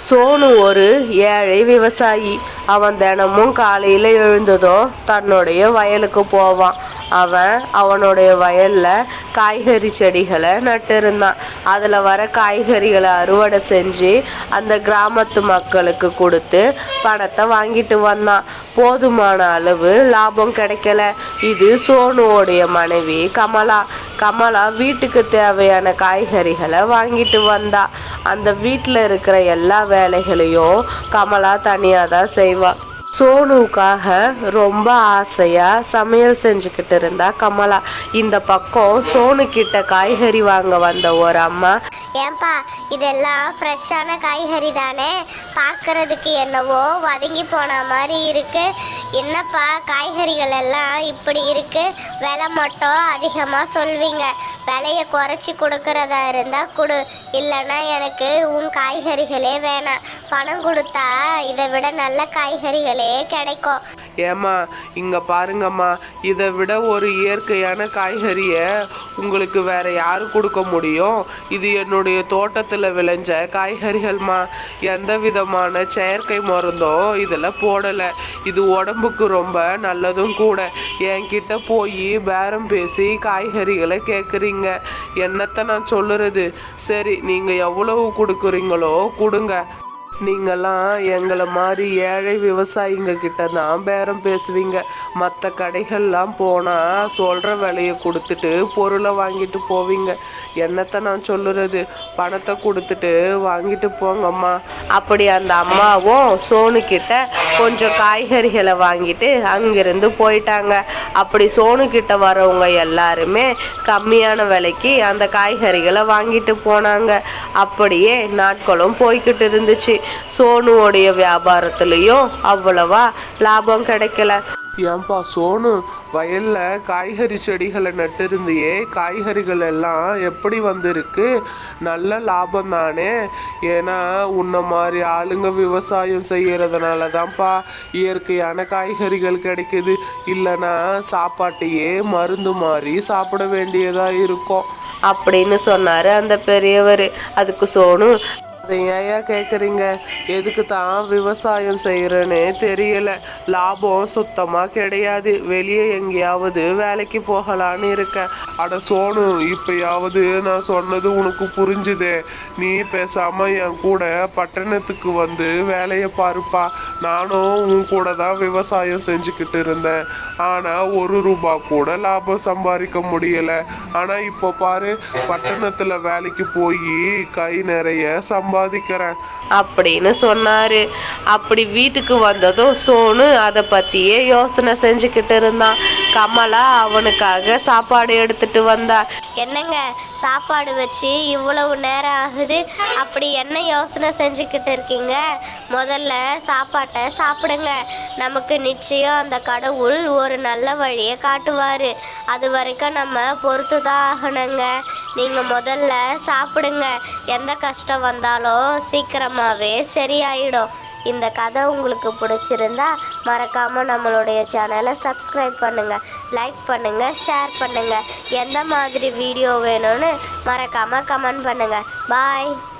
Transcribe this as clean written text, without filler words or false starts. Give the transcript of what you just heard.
சோனு ஒரு ஏழை விவசாயி. அவன் தினமும் காலையில எழுந்ததும் தன்னுடைய வயலுக்கு போவான். அவனுடைய வயல்ல காய்கறி செடிகளை நட்டிருந்தான். அதுல வர காய்கறிகளை அறுவடை செஞ்சு அந்த கிராமத்து மக்களுக்கு கொடுத்து பணத்தை வாங்கிட்டு வந்தான். போதுமான அளவு லாபம் கிடைக்கல. இது சோனுவோடைய மனைவி கமலா. கமலா வீட்டுக்கு தேவையான காய்கறிகளை வாங்கிட்டு வந்தா. அந்த வீட்டில் இருக்கிற எல்லா வேலைகளையும் கமலா தனியாக தான் செய்வா. சோனுக்காக ரொம்ப ஆசையா சமையல் செஞ்சுக்கிட்டு இருந்தா கமலா. இந்த பக்கம் சோனு கிட்ட காய்கறி வாங்க வந்த ஒரு அம்மா, ஏன்பா இதெல்லாம் ஃப்ரெஷ்ஷான காய்கறி தானே? பார்க்கறதுக்கு என்னவோ வதங்கி போன மாதிரி இருக்கு. என்னப்பா காய்கறிகள் எல்லாம் இப்படி இருக்கு? விலை மட்டும் அதிகமாக சொல்வீங்க. விலையை குறைச்சி கொடுக்கறதா இருந்தால் கொடு, இல்லைன்னா எனக்கு உன் காய்கறிகளே வேணாம். பணம் கொடுத்தா இதை விட நல்ல காய்கறிகளே கிடைக்கும். ஏம்மா இங்க பாருங்கம்மா, இதை விட ஒரு இயற்கையான காய்கறிய உங்களுக்கு வேற யாரு கொடுக்க முடியும்? இது என்னுடைய தோட்டத்துல விளைஞ்ச காய்கறிகள்மா. எந்த விதமான செயற்கை மருந்தோ இதுல போடல. இது உடம்புக்கு ரொம்ப நல்லதும் கூட. என்கிட்ட போய் பேரம் பேசி காய்கறிகளை கேட்குறீங்க. என்னத்த நான் சொல்லுறது? சரி, நீங்க எவ்வளவு கொடுக்குறீங்களோ கொடுங்க. நீங்கள்லாம் எங்களை மாதிரி ஏழை விவசாயிங்க கிட்ட தான் பேரம் பேசுவீங்க. மற்ற கடைகள்லாம் போனால் சொல்கிற விலையை கொடுத்துட்டு பொருளை வாங்கிட்டு போவீங்க. என்னத்தை நான் சொல்லுறது? பணத்தை கொடுத்துட்டு வாங்கிட்டு போங்கம்மா. அப்படி அந்த அம்மாவும் சோனு கிட்ட கொஞ்சம் காய்கறிகளை வாங்கிட்டு அங்கிருந்து போயிட்டாங்க. அப்படி சோனு கிட்ட வரவங்க எல்லாருமே கம்மியான விலைக்கு அந்த காய்கறிகளை வாங்கிட்டு போனாங்க. அப்படியே நாட்களும் போய்கிட்டு இருந்துச்சு. சோனுவோடைய வியாபாரத்துலேயும் அவ்வளவா லாபம் கிடைக்கல. ஏன்பா சோனு, வயல்ல காய்கறி செடிகளை நட்டிருந்தியே, காய்கறிகள் எல்லாம் எப்படி வந்திருக்கு? நல்ல லாபம் தானே? ஏன்னா உன்ன மாதிரி ஆளுங்க விவசாயம் செய்யறதுனால தான்ப்பா இயற்கையான காய்கறிகள் கிடைக்குது. இல்லைன்னா சாப்பாட்டையே மருந்து மாதிரி சாப்பிட வேண்டியதா இருக்கும் அப்படின்னு சொன்னாரு அந்த பெரியவர். அதுக்கு சோனு, அதை ஏயா கேட்குறீங்க? எதுக்கு தான் விவசாயம் செய்கிறேன்னு தெரியல. லாபம் சுத்தமாக கிடையாது. வெளியே எங்கேயாவது வேலைக்கு போகலான்னு இருக்கேன். அட சோனு, இப்பயாவது நான் சொன்னது உனக்கு புரிஞ்சுதே? நீ பேசாம என் கூட பட்டணத்துக்கு வந்து வேலையை பாருப்பா. நானும் உன் கூட தான் விவசாயம் செஞ்சுக்கிட்டு இருந்தேன். ஆனால் ஒரு ரூபா கூட லாபம் சம்பாதிக்க முடியல. ஆனால் இப்போ பாரு, பட்டணத்தில் வேலைக்கு போய் கை நிறைய சம்பாதிக்கிறேன் அப்படின்னு சொன்னாரு. அப்படி வீட்டுக்கு வந்ததும் சோனு அதை பத்தியே யோசனை செஞ்சுக்கிட்டு இருந்தான். கமலா அவனுக்காக சாப்பாடு எடுத்துட்டு வந்தா. என்னங்க சாப்பாடு வச்சு இவ்வளவு நேரம் ஆகுது, அப்படி என்ன யோசனை செஞ்சுக்கிட்டு இருக்கீங்க? முதல்ல சாப்பாட்டை சாப்பிடுங்க. நமக்கு நிச்சயம் அந்த கடவுள் ஒரு நல்ல வழியை காட்டுவார். அது வரைக்கும் நம்ம பொறுத்து தான் ஆகணுங்க. நீங்கள் முதல்ல சாப்பிடுங்க. எந்த கஷ்டம் வந்தாலும் சீக்கிரமாகவே சரியாயிடும். இந்த கதை உங்களுக்கு பிடிச்சிருந்தா மறக்காமல் நம்மளுடைய சேனலை சப்ஸ்கிரைப் பண்ணுங்கள், லைக் பண்ணுங்கள், ஷேர் பண்ணுங்கள். எந்த மாதிரி வீடியோ வேணும்னு மறக்காமல் கமெண்ட் பண்ணுங்கள். பாய்.